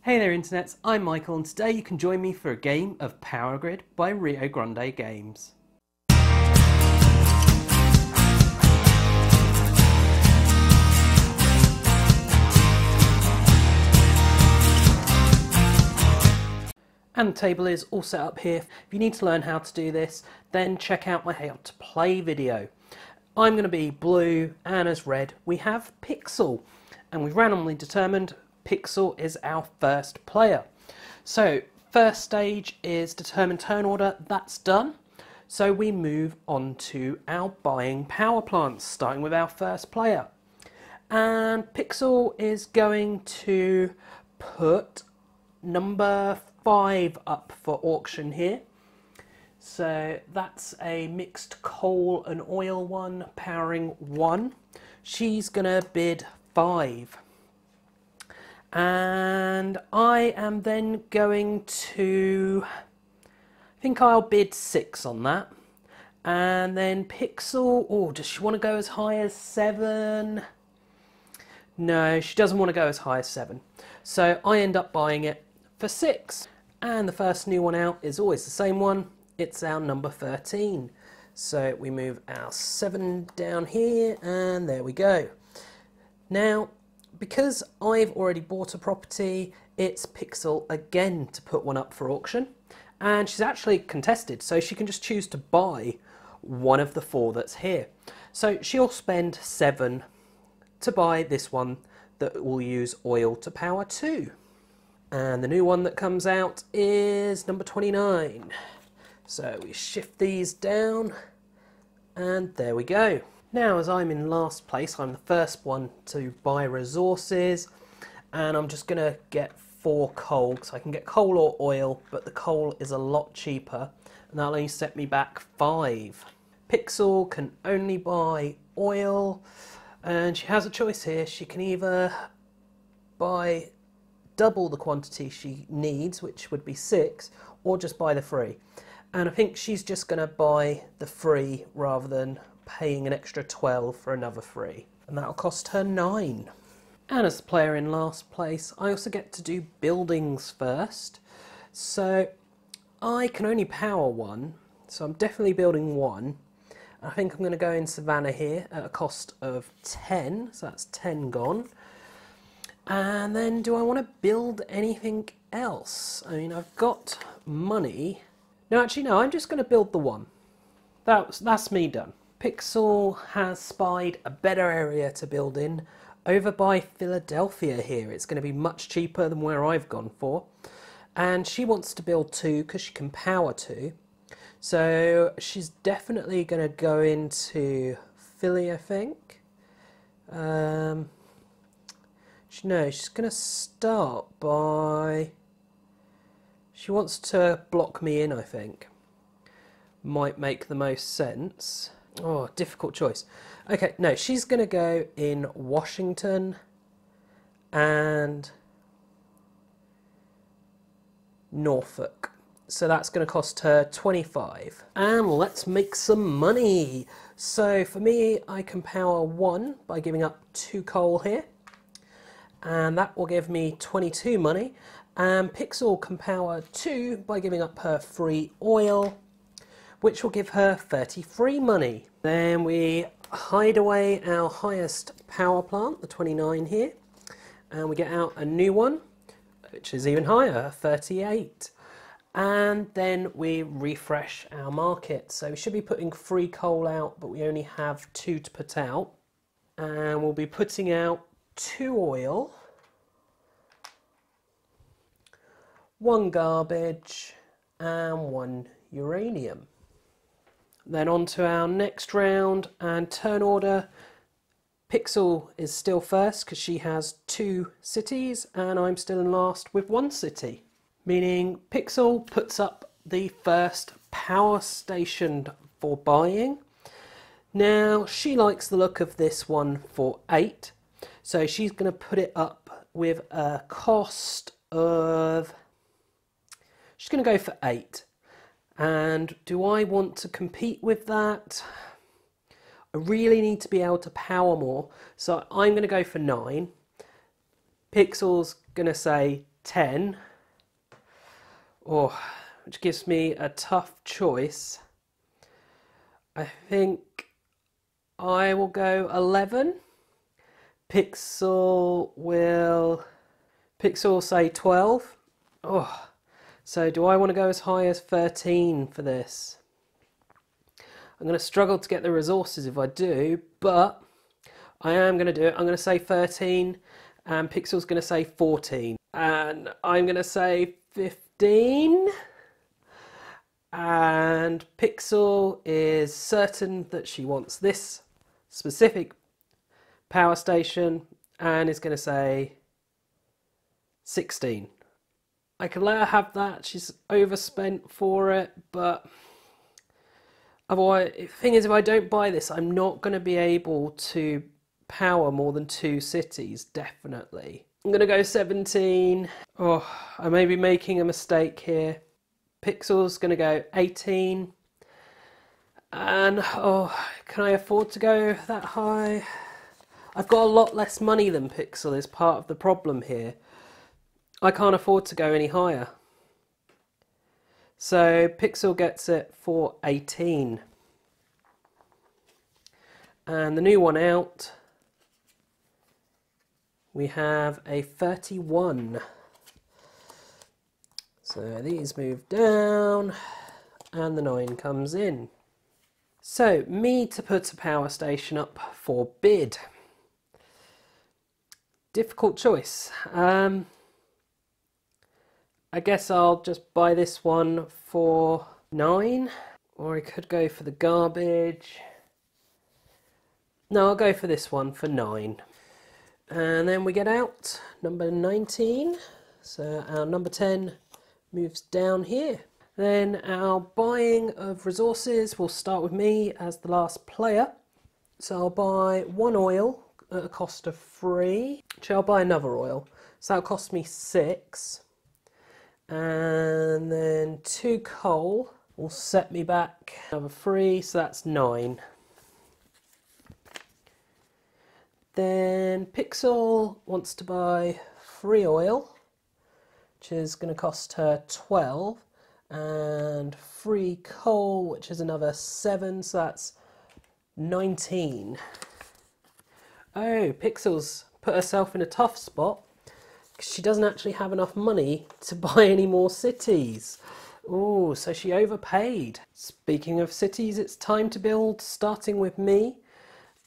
Hey there internets, I'm Michael and today you can join me for a game of Power Grid by Rio Grande Games. And the table is all set up here. If you need to learn how to do this, then check out my How to Play video. I'm going to be blue, and as red we have Pixel, and we've randomly determined Pixel is our first player. So first stage is determine turn order, that's done. So we move on to our buying power plants, starting with our first player. And Pixel is going to put number 5 up for auction here. So that's a mixed coal and oil one, powering 1. She's gonna bid 5. And I am then going to, I think I'll bid 6 on that. And then Pixel, oh, does she want to go as high as 7? No, she doesn't want to go as high as 7. So I end up buying it for 6. And the first new one out is always the same one. It's our number 13. So we move our 7 down here, and there we go. Now, because I've already bought a property, it's Pixel again to put one up for auction. And she's actually contested, so she can just choose to buy one of the 4 that's here. So she'll spend 7 to buy this one that will use oil to power 2. And the new one that comes out is number 29. So we shift these down, and there we go. Now, as I'm in last place, I'm the first one to buy resources, and I'm just going to get 4 coal, because I can get coal or oil, but the coal is a lot cheaper, and that'll only set me back 5. Pixel can only buy oil, and she has a choice here. She can either buy double the quantity she needs, which would be 6, or just buy the free. And I think she's just going to buy the free rather than paying an extra 12 for another free, and that'll cost her 9. And as the player in last place, I also get to do buildings first. So I can only power 1, so I'm definitely building 1. I think I'm going to go in Savannah here at a cost of 10, so that's 10 gone. And then do I want to build anything else? I mean, I've got money. No, actually no, I'm just going to build the 1. That's me done. Pixel has spied a better area to build in over by Philadelphia here. It's going to be much cheaper than where I've gone for. And she wants to build 2 because she can power 2. So she's definitely going to go into Philly, I think. No, she's going to start by... She wants to block me in, I think. Might make the most sense. Oh, difficult choice. Okay, no, she's going to go in Washington and Norfolk. So that's going to cost her 25. And let's make some money. So for me, I can power 1 by giving up 2 coal here. And that will give me 22 money. And Pixel can power 2 by giving up her free oil, which will give her 33 money. Then we hide away our highest power plant, the 29 here, and we get out a new one, which is even higher, 38. And then we refresh our market. So we should be putting 3 coal out, but we only have 2 to put out. And we'll be putting out 2 oil, 1 garbage, and 1 uranium. Then on to our next round, and turn order. Pixel is still first because she has 2 cities, and I'm still in last with 1 city. Meaning Pixel puts up the first power station for buying. Now she likes the look of this one for 8, so she's going to put it up with a cost of... She's going to go for 8. And do I want to compete with that? I really need to be able to power more, so I'm going to go for 9. Pixel's going to say 10, which gives me a tough choice. I think I will go 11. Pixel will say 12. Oh, so do I want to go as high as 13 for this? I'm going to struggle to get the resources if I do, but I am going to do it. I'm going to say 13, and Pixel's going to say 14. And I'm going to say 15. And Pixel is certain that she wants this specific power station and is going to say 16. I could let her have that. She's overspent for it, but otherwise, the thing is, if I don't buy this, I'm not going to be able to power more than 2 cities, definitely. I'm going to go 17. Oh, I may be making a mistake here. Pixel's going to go 18. And, can I afford to go that high? I've got a lot less money than Pixel is part of the problem here. I can't afford to go any higher. So Pixel gets it for 18. And the new one out, we have a 31. So these move down and the 9 comes in. So me to put a power station up for bid. Difficult choice. I guess I'll just buy this one for 9, or I could go for the garbage. No, I'll go for this one for 9. And then we get out number 19. So our number 10 moves down here. Then our buying of resources will start with me as the last player. So I'll buy 1 oil at a cost of 3. Actually, I'll buy another oil. So that'll cost me 6. And then 2 coal will set me back another 3, so that's 9. Then Pixel wants to buy 3 oil, which is going to cost her 12, and 3 coal, which is another 7, so that's 19. Oh, Pixel's put herself in a tough spot because she doesn't actually have enough money to buy any more cities. Oh, so she overpaid. Speaking of cities, it's time to build, starting with me,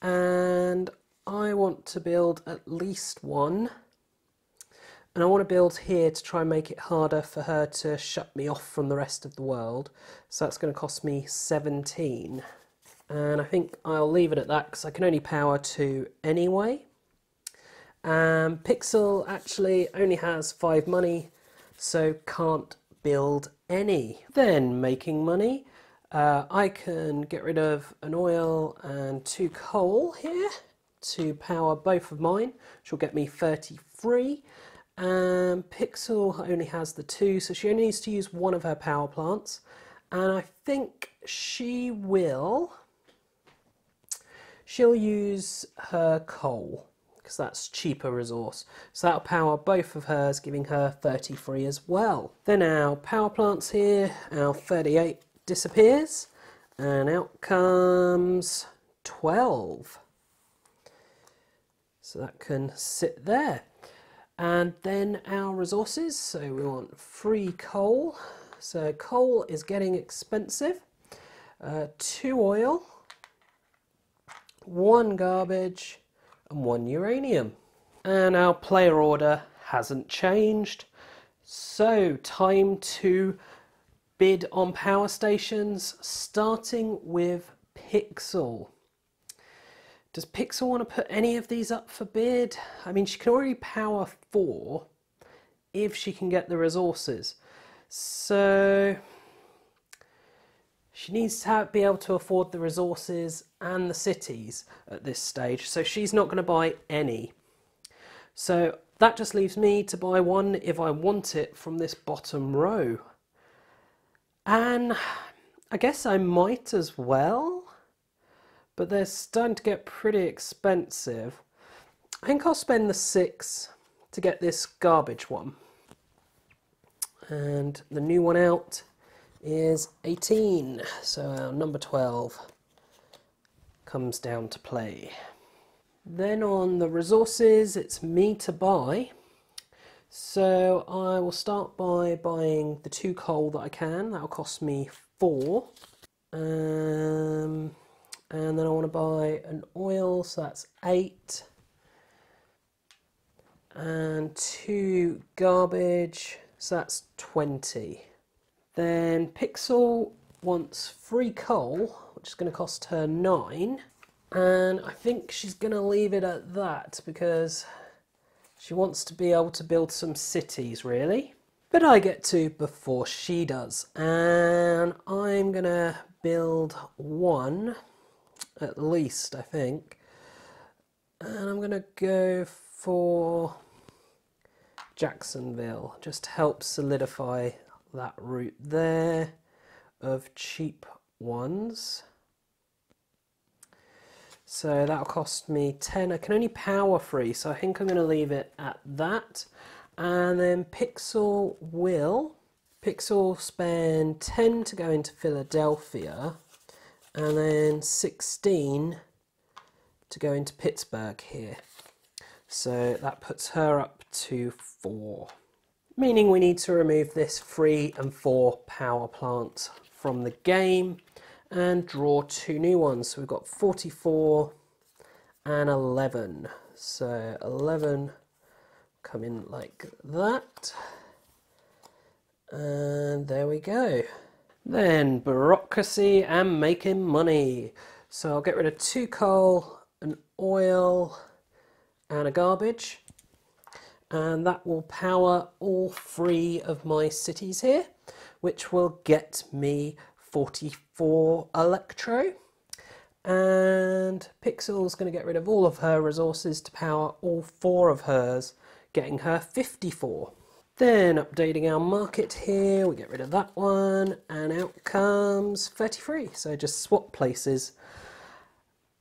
and I want to build at least 1. And I want to build here to try and make it harder for her to shut me off from the rest of the world. So that's going to cost me 17. And I think I'll leave it at that because I can only power 2 anyway. Pixel actually only has 5 money, so can't build any. Then making money, I can get rid of an oil and 2 coal here to power both of mine, which will get me 33. Pixel only has the 2, so she only needs to use 1 of her power plants, and I think she'll use her coal because that's cheaper resource, so that'll power both of hers, giving her 33 as well. Then our power plants here, our 38 disappears and out comes 12, so that can sit there. And then our resources, so we want 3 coal, so coal is getting expensive, 2 oil, 1 garbage and 1 uranium. And our player order hasn't changed, so time to bid on power stations, starting with Pixel. Does Pixel want to put any of these up for bid? I mean, she can already power 4 if she can get the resources. So she needs to be able to afford the resources and the cities at this stage. So she's not going to buy any. So that just leaves me to buy 1 if I want it from this bottom row. And I guess I might as well. But they're starting to get pretty expensive. I think I'll spend the 6 to get this garbage one. And the new one out is 18. So our number 12 comes down to play. Then on the resources, it's me to buy. So I will start by buying the 2 coal that I can. That'll cost me 4. And then I want to buy an oil, so that's 8. And 2 garbage, so that's 20. Then Pixel wants 3 coal, which is going to cost her 9. And I think she's going to leave it at that because she wants to be able to build some cities, really. But I get to before she does. And I'm going to build 1, at least, I think. And I'm going to go for Jacksonville, just to help solidify that route there of cheap ones. So that'll cost me 10. I can only power 3, so I think I'm going to leave it at that. And then Pixel will spend 10 to go into Philadelphia, and then 16 to go into Pittsburgh here. So that puts her up to 4. Meaning we need to remove this 3 and 4 power plants from the game and draw 2 new ones. So we've got 44 and 11. So 11 come in like that. And there we go. Then bureaucracy and making money. So I'll get rid of 2 coal, an oil and a garbage. And that will power all 3 of my cities here, which will get me 44 electro. And Pixel's going to get rid of all of her resources to power all 4 of hers, getting her 54. Then updating our market here, we get rid of that one, and out comes 33. So just swap places.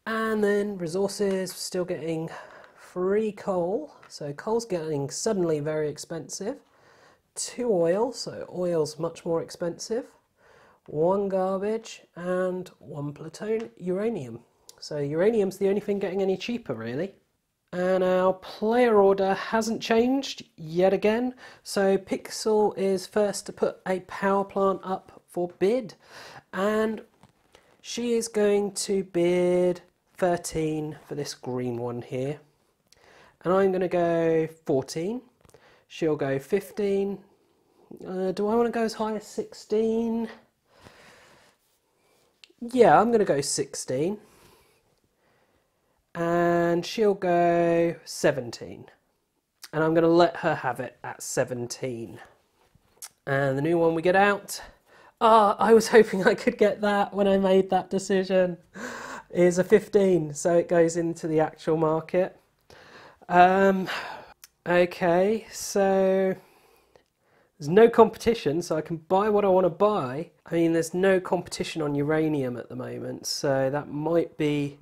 And then resources, still getting 3 coal. So coal's getting suddenly very expensive. 2 oil, so oil's much more expensive. 1 garbage and 1 uranium. So uranium's the only thing getting any cheaper, really. And our player order hasn't changed yet again. So Pixel is first to put a power plant up for bid. And she is going to bid 13 for this green one here. And I'm going to go 14. She'll go 15. Do I want to go as high as 16? Yeah, I'm going to go 16. And she'll go 17. And I'm going to let her have it at 17. And the new one we get out. I was hoping I could get that when I made that decision. Is a 15. So it goes into the actual market. Okay, so there's no competition, so I can buy what I want to buy. I mean, there's no competition on uranium at the moment, so that might be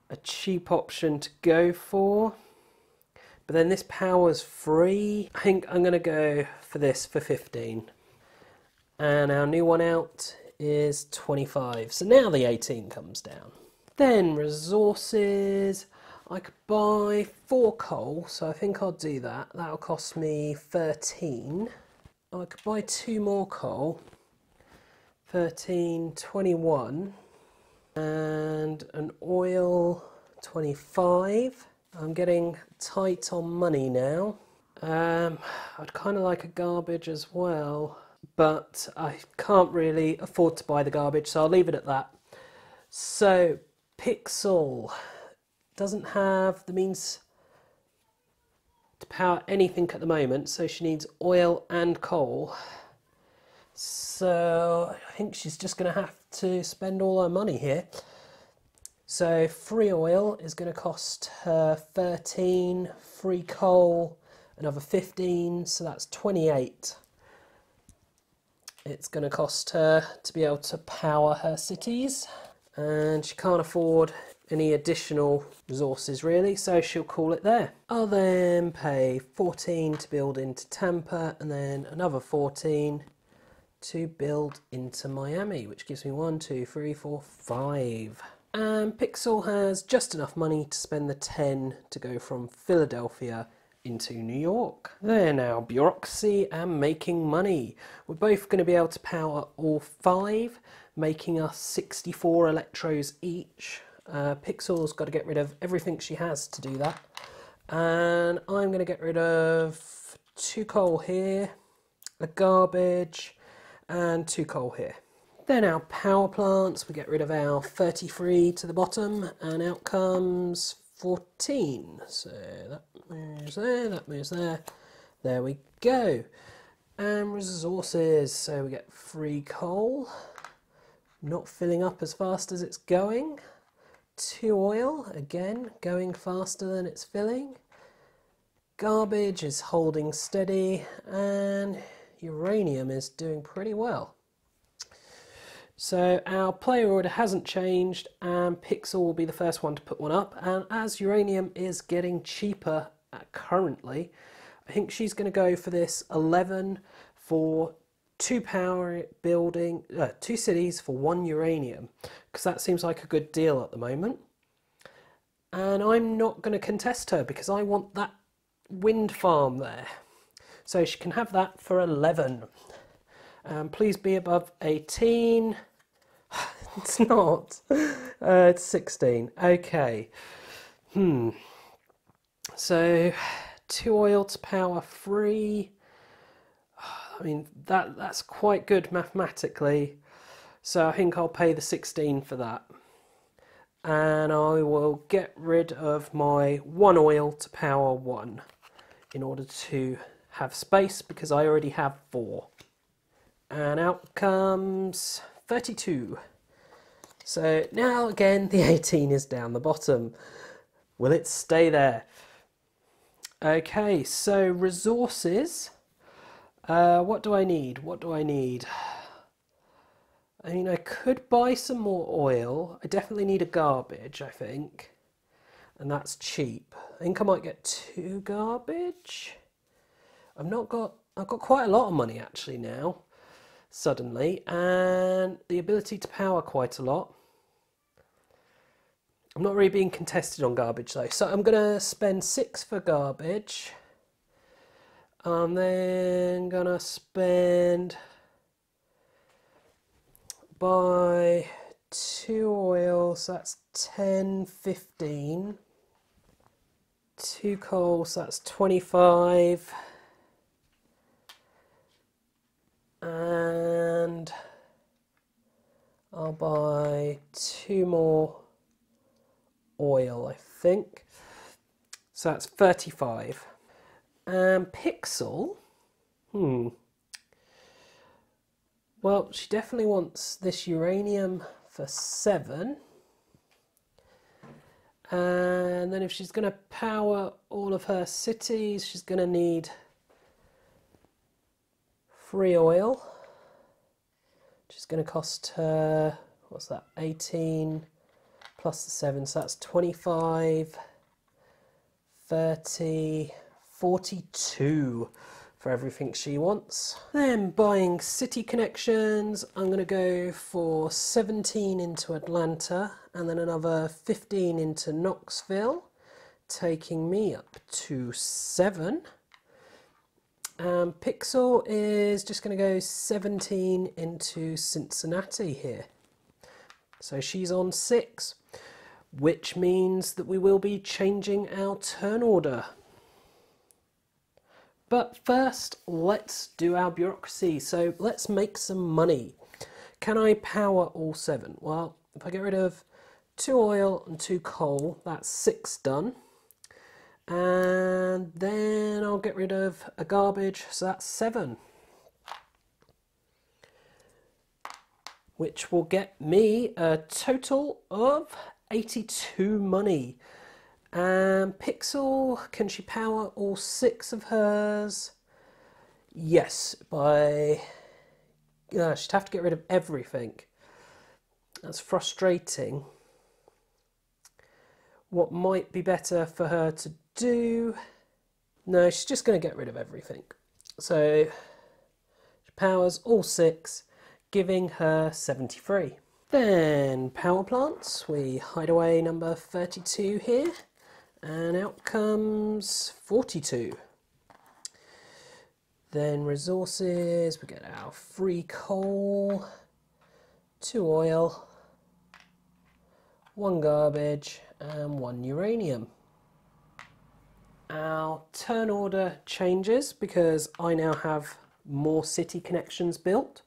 a cheap option to go for. But then this power's free. I think I'm going to go for this for 15. And our new one out is 25. So now the 18 comes down. Then resources. I could buy 4 coal, so I think I'll do that. That'll cost me 13. I could buy 2 more coal. 13, 21. And an oil, 25. I'm getting tight on money now. I'd kind of like a garbage as well, but I can't really afford to buy the garbage, so I'll leave it at that. So, Pixel doesn't have the means to power anything at the moment, so she needs oil and coal. So I think she's just going to have to spend all her money here. So free oil is going to cost her 13, free coal another 15, so that's 28. It's going to cost her to be able to power her cities, and she can't afford any additional resources really, so she'll call it there. I'll then pay 14 to build into Tampa and then another 14 to build into Miami, which gives me 1, 2, 3, 4, 5. And Pixel has just enough money to spend the 10 to go from Philadelphia into New York. There now, bureaucracy and making money. We're both going to be able to power all 5, making us 64 electros each. Pixel's got to get rid of everything she has to do that. And I'm going to get rid of 2 coal here, a garbage, and 2 coal here. Then our power plants, we get rid of our 33 to the bottom, and out comes 14. So that moves there, that moves there. There we go. And resources, so we get 3 coal, not filling up as fast as it's going. 2 oil, again, going faster than it's filling. Garbage is holding steady, and uranium is doing pretty well. So our player order hasn't changed, and Pixel will be the first one to put one up. And as uranium is getting cheaper currently, I think she's going to go for this 11 for 2 power building, 2 cities for 1 uranium, because that seems like a good deal at the moment. And I'm not going to contest her because I want that wind farm there. So she can have that for 11. Please be above 18. It's not. It's 16. Okay. So 2 oil to power 3. I mean, that's quite good mathematically. So I think I'll pay the 16 for that. And I will get rid of my 1 oil to power 1 in order to have space, because I already have 4. And out comes 32. So now again the 18 is down the bottom. Will it stay there? Okay, so resources. What do I need? What do I need? I mean, I could buy some more oil. I definitely need a garbage, I think. And that's cheap. I think I might get 2 garbage. I've got quite a lot of money actually now, suddenly, and the ability to power quite a lot. I'm not really being contested on garbage though, so I'm going to spend 6 for garbage. I'm then going to spend, buy 2 oil, so that's 10, 15. 2 coal, so that's 25. And I'll buy 2 more oil, I think. So that's 35. And Pixel, well, she definitely wants this uranium for 7. And then if she's going to power all of her cities, she's going to need 3 oil, which is going to cost her, what's that, 18 plus the 7, so that's 25, 30, 42 for everything she wants. Then buying city connections, I'm going to go for 17 into Atlanta and then another 15 into Knoxville, taking me up to 7. Pixel is just going to go 17 into Cincinnati here. So she's on 6, which means that we will be changing our turn order. But first, let's do our bureaucracy. So let's make some money. Can I power all 7? Well, if I get rid of 2 oil and 2 coal, that's 6 done. And then I'll get rid of a garbage, so that's 7. Which will get me a total of 82 money. And Pixel, can she power all 6 of hers? Yes, she'd have to get rid of everything. That's frustrating. what might be better for her to do. No, she's just going to get rid of everything. So she powers all 6, giving her 73. Then power plants, we hide away number 32 here, and out comes 42. Then resources, we get our 3 coal, 2 oil, 1 garbage, and 1 uranium. Our turn order changes because I now have more city connections built,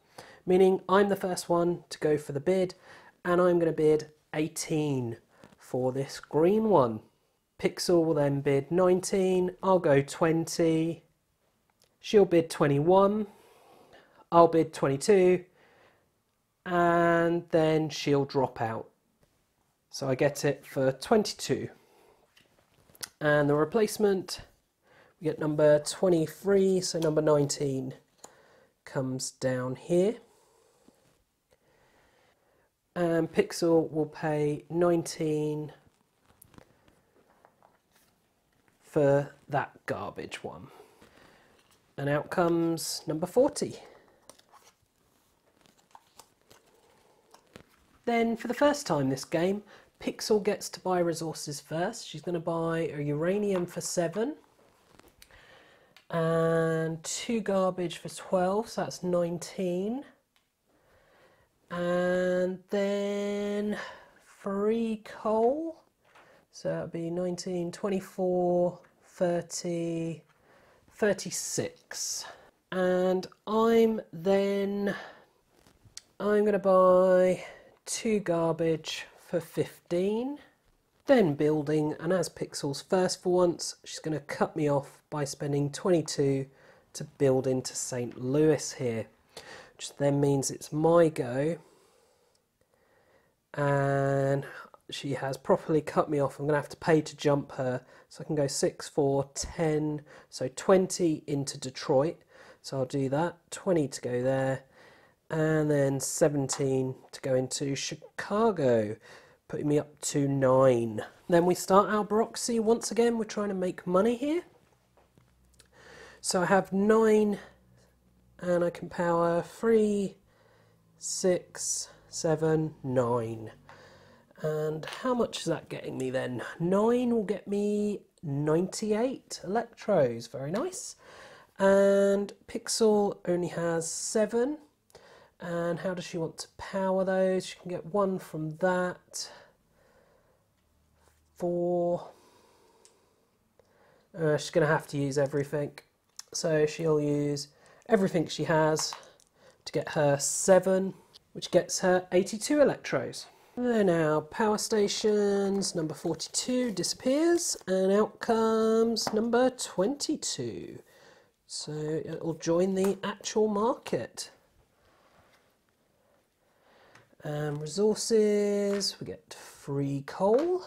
meaning I'm the first one to go for the bid, and I'm going to bid 18 for this green one. Pixel will then bid 19, I'll go 20, she'll bid 21, I'll bid 22, and then she'll drop out. So I get it for 22. And the replacement, we get number 23, so number 19 comes down here. And Pixel will pay 19 for that garbage one. And out comes number 40. Then for the first time this game, Pixel gets to buy resources first. She's going to buy a uranium for 7 and 2 garbage for 12, so that's 19. And then 3 coal, so that would be 19, 24, 30, 36. And I'm going to buy 2 garbage for 15. Then building, and as Pixel's first for once, she's going to cut me off by spending 22 to build into St. Louis here, which then means it's my go. And she has properly cut me off. I'm going to have to pay to jump her, so I can go 6, 4, 10, so 20 into Detroit. So I'll do that, 20 to go there, and then 17 to go into Chicago, putting me up to 9. Then we start our bureaucracy once again. We're trying to make money here. So I have 9, and I can power 3, 6, 7, 9. And how much is that getting me then? 9 will get me 98 electros, very nice. And Pixel only has 7. And how does she want to power those? She can get 1 from that. 4. She's going to have to use everything. So she'll use everything she has to get her 7, which gets her 82 electros. Then our power stations, number 42 disappears, and out comes number 22. So it'll join the actual market. Resources, we get 3 coal,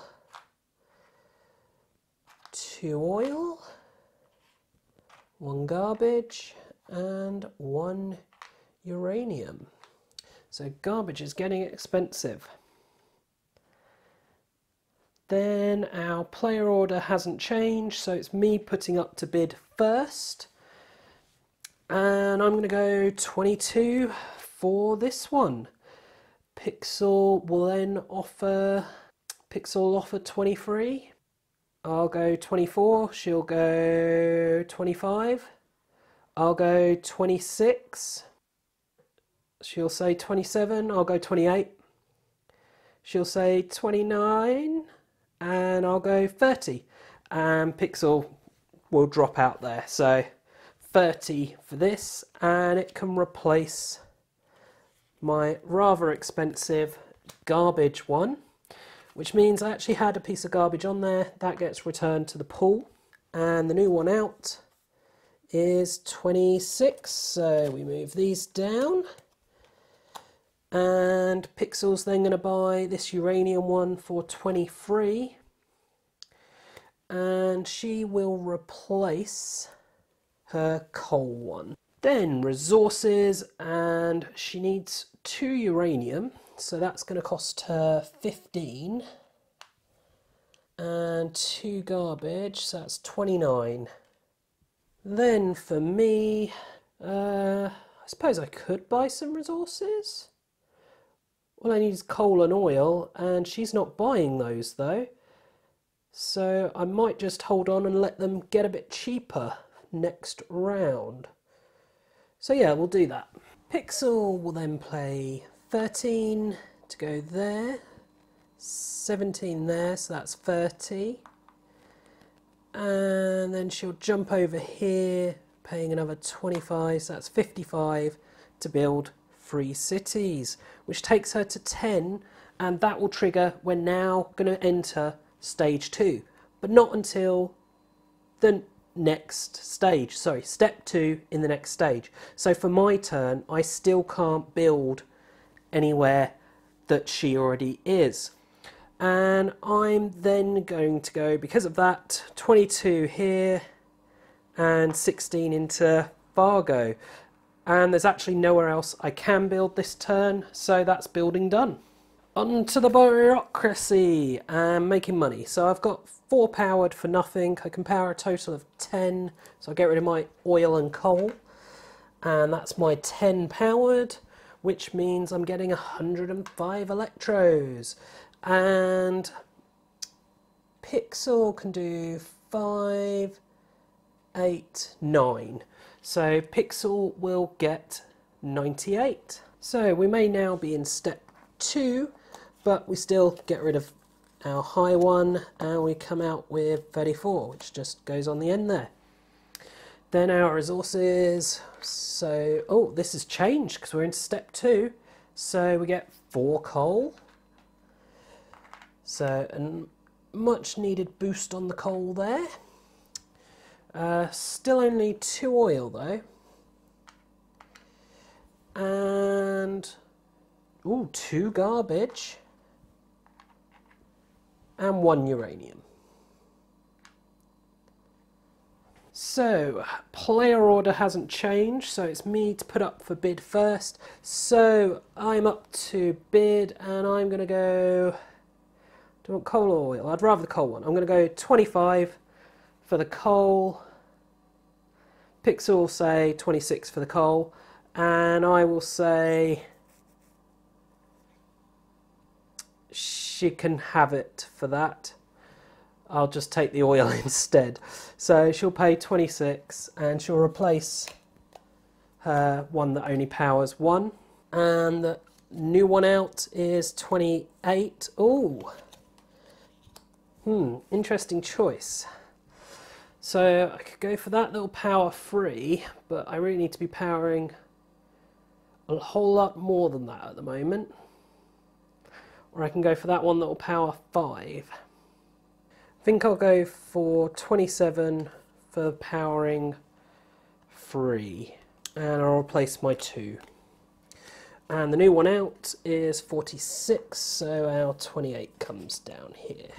2 oil, 1 garbage, and 1 uranium. So garbage is getting expensive. Then our player order hasn't changed, so it's me putting up to bid first. And I'm going to go 22 for this one. Pixel will then offer 23. I'll go 24, she'll go 25. I'll go 26. She'll say 27, I'll go 28. She'll say 29, and I'll go 30. And Pixel will drop out there. So 30 for this, and it can replace my rather expensive garbage one, which means I actually had a piece of garbage on there. That gets returned to the pool. And the new one out is 26. So we move these down. And Pixel's then going to buy this uranium one for 23. And she will replace her coal one. Then resources, and she needs 2 uranium. So that's going to cost her 15. and 2 garbage, so that's 29. Then for me, I suppose I could buy some resources. All I need is coal and oil, and she's not buying those though. So I might just hold on and let them get a bit cheaper next round. So yeah, we'll do that. Pixel will then play 13 to go there, 17 there, so that's 30. And then she'll jump over here, paying another 25, so that's 55 to build 3 cities, which takes her to 10, and that will trigger, we're now going to enter stage 2, but not until the next stage, sorry, step 2 in the next stage. So for my turn, I still can't build anywhere that she already is. And I'm then going to go, because of that, 22 here and 16 into Fargo. And there's actually nowhere else I can build this turn, so that's building done. On to the bureaucracy and making money. So I've got 4 powered for nothing. I can power a total of 10, so I'll get rid of my oil and coal. And that's my 10 powered, which means I'm getting 105 electros. And Pixel can do 5, 8, 9. So Pixel will get 98. So we may now be in step 2, but we still get rid of our high one and we come out with 34, which just goes on the end there. Then our resources, so, oh, this has changed because we're in step 2. So we get 4 coal. So a much needed boost on the coal there. Still only 2 oil though. And, ooh, 2 garbage. And 1 uranium. So, player order hasn't changed, so it's me to put up for bid first. So, I'm up to bid, and I'm going to go... Do you want coal or oil? I'd rather the coal one. I'm going to go 25 for the coal. Pixel will say 26 for the coal. And I will say... she can have it for that. I'll just take the oil instead. So she'll pay 26 and she'll replace her one that only powers 1. And the new one out is 28. Ooh. Interesting choice. So I could go for that little power 3, but I really need to be powering a whole lot more than that at the moment. Or I can go for that one that will power 5. I think I'll go for 27 for powering 3. And I'll replace my 2. And the new one out is 46, so our 28 comes down here.